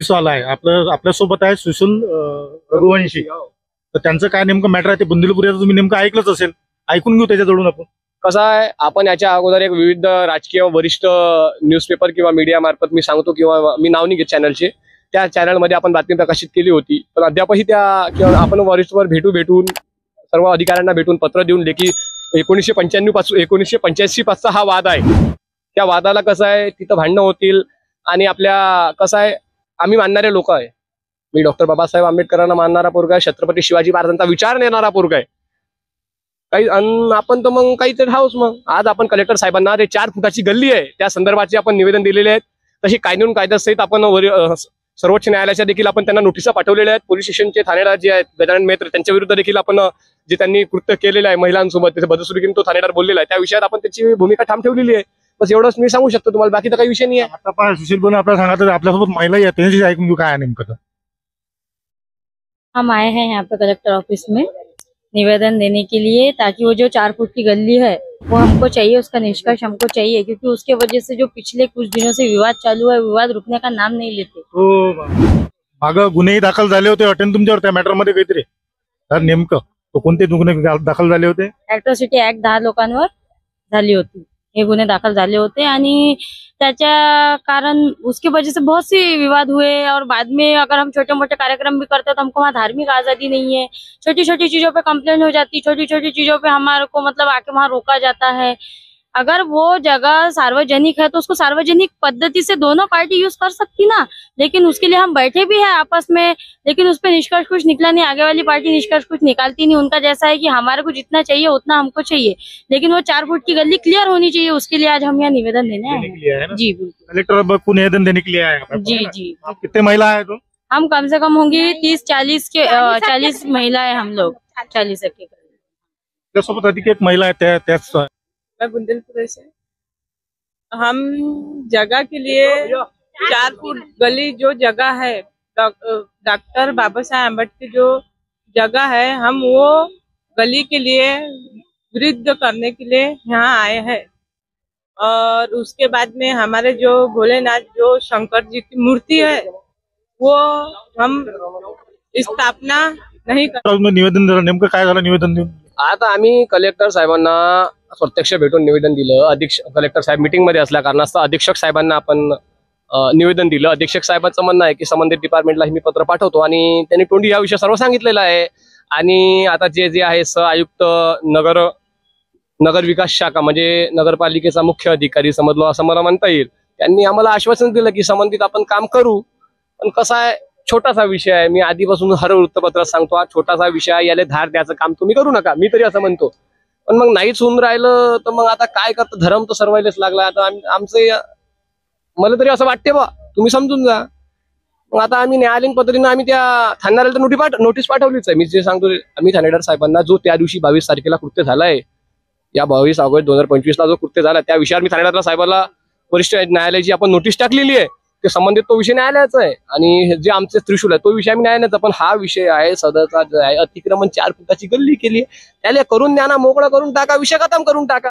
वाला आहे आपल्यासोबत आहे सुशील रघुवंशी. तर त्यांचं काय नेमकं मॅटर आहे ते बुंदेलपुराचं तुम्ही नेमकं ऐकलंच असेल. ऐकून घेऊ त्याच्याजवळून आपण. कसं आहे, आपण याच्या अगोदर एक विविध राजकीय वरिष्ठ न्यूजपेपर किंवा मीडिया मार्फत मी सांगतो किंवा मी नाव नाही घेत चॅनलचे, त्या चॅनलमध्ये आपण बातमी प्रकाशित केली होती. पण अद्यापही त्या किंवा आपण वरिष्ठवर भेटून सर्व अधिकाऱ्यांना भेटून पत्र देऊन लेखी 1995 पासून 1985 पासून हा वाद आहे. त्या वादाला कसं आहे, तिथं भांडणं होतील आणि आपल्या कसं आहे, आम्ही मानणारे लोक आहे. मी डॉक्टर बाबासाहेब आंबेडकरांना मानणारा पोरगा आहे, छत्रपती शिवाजी महाराजांचा विचार नेणारा पोरगा आहे. काही आपण तर मग काहीतरी हाऊस. मग आज आपण कलेक्टर साहेबांना ते 4 फुटाची गल्ली आहे त्या संदर्भाचे आपण निवेदन दिलेले आहेत. तशी कायद्यातून कायद्यासहित आपण सर्वोच्च न्यायालयाच्या देखील आपण त्यांना नोटिसा पाठवलेल्या आहेत. पोलीस स्टेशनचे ठाणेदार जे आहेत गजानन मेहत्र, त्यांच्या विरुद्ध देखील आपण जे त्यांनी कृत्य केलेलं आहे महिलांसोबत, त्याचे बदसुरी तो ठाणेदार बोललेला आहे, त्या विषयात आपण त्याची भूमिका ठाम ठेवलेली आहे. बस एवढंच मी सांगू शकतो तुम्हाला, बाकी तर काही विषय नाही आहे. आता पण सुशील बोलून आपल्याला सांगा, आपल्यासोबत महिलाही आहेत, त्यांच्याशी ऐकून घेऊ काय नेमकं. हम आए हैं यहाँ पे कलेक्टर ऑफिस में निवेदन देने के लिए, ताकि वो जो 4 फुट की गली है वो हमको चाहिए, उसका निष्कर्ष हमको चाहिए, क्योंकि उसके वजह से जो पिछले कुछ दिनों से विवाद चालू है, विवाद रुकने का नाम नहीं लेते. मागं गुन्हेही दाखल झाले होते अटेंड तुमच्यावर त्या मॅटर मध्ये काहीतरी. तर नेमकं तो कोणते गुन्हे दाखल झाले होते? अॅट्रॉसिटी ऍक्ट 10 लोकांवर झाली होती. हे गुन्हे दाखल झाले होते आणि त्याच्या कारण उसकी वजह से बहुत सी विवाद हुए. और बाद में अगर हम छोटे मोटे कार्यक्रम भी करते तो हमको वहाँ धार्मिक आजादी नहीं है. छोटी छोटी चीजों पे कंप्लेन हो जाती, छोटी छोटी चीजों पे हमारे को मतलब आके वहाँ रोका जाता है. अगर वो जगह सार्वजनिक है तो उसको सार्वजनिक पद्धति से दोनों पार्टी यूज कर सकती ना. लेकिन उसके लिए हम बैठे भी हैं आपस में, लेकिन उस पर निष्कर्ष कुछ निकला नहीं. आगे वाली पार्टी निष्कर्ष कुछ निकालती नहीं. उनका जैसा है कि हमारे को जितना चाहिए उतना हमको चाहिए, लेकिन वो 4 फुट की गली क्लियर होनी चाहिए. उसके लिए आज हम यहाँ निवेदन देने आए हैं. जी बिल्कुल, कलेक्टर को निवेदन देने के लिए आए हैं. जी जी. कितने महिला है? तो हम कम से कम होंगी 30-40 महिलाएं, हम लोग 40 के सोबत अधिक एक महिला है. मैं बुंदेलपुर से. हम जगह के लिए 4 फुट गली जो जगह है, डॉक्टर बाबा साहेब अम्बेडकर जो जगह है, हम वो गली के लिए वृद्ध करने के लिए यहाँ आए हैं. और उसके बाद में हमारे जो भोलेनाथ जो शंकर जी की मूर्ति है वो हम स्थापना नहीं कर. निवेदन दिलं, नेमकं काय झालं निवेदन देऊन? आता आम्ही कलेक्टर साहेबांना प्रत्यक्ष भेटून निवेदन दिलं. अधीक्षक कलेक्टर साहेब मीटिंग मध्ये असल्या कारणास्तव अधीक्षक साहेबांना आपण निवेदन दिलं. अधीक्षक साहेबांचं म्हणणं आहे की संबंधित डिपार्टमेंटला मी पत्र पाठवतो आणि त्यांनी तोंडी या विषय सर्व सांगितलेला आहे. आणि आता जे आहे आयुक्त नगर विकास शाखा म्हणजे नगरपालिकेचा मुख्य अधिकारी समजलो असं मला म्हणता येईल, त्यांनी आम्हाला आश्वासन दिलं की संबंधित आपण काम करू. पण कसं आहे, छोटासा विषय आहे. मी आधीपासून हर वृत्तपत्रात सांगतो, हा छोटासा विषय आहे, याला धार द्यायचं काम तुम्ही करू नका, मी तरी असं म्हणतो. पण मग नाहीच होऊन राहिलं तर मग आता काय करतं, धर्म तर सर्वायलाच लागला. आता आमचं मला तरी असं वाटते बा, तुम्ही समजून जा. मग आता आम्ही न्यायालयीन पद्धतीनं आम्ही त्या ठाण्याला तर नोटीस पाठवलीच आहे. मी जे सांगतो, आम्ही ठाणेदार साहेबांना जो त्या दिवशी 22 तारखेला कृत्य झालाय, या 22 ऑगस्ट 2025 ला जो कृत्य झाला, त्या विषयावर मी ठाणेदार साहेबांना वरिष्ठ न्यायालयाची आपण नोटीस टाकलेली आहे. ते संबंधित तो विषय न्यायालयाचा आहे आणि जे आमचे त्रिशूल आहे तो विषय आम्ही न्यायालयाचा. पण हा विषय आहे सदरचा जो आहे अतिक्रमण 4 फुटाची गल्ली केली, त्याला करून द्या ना, मोकळं करून टाका, विषय खतम करून टाका.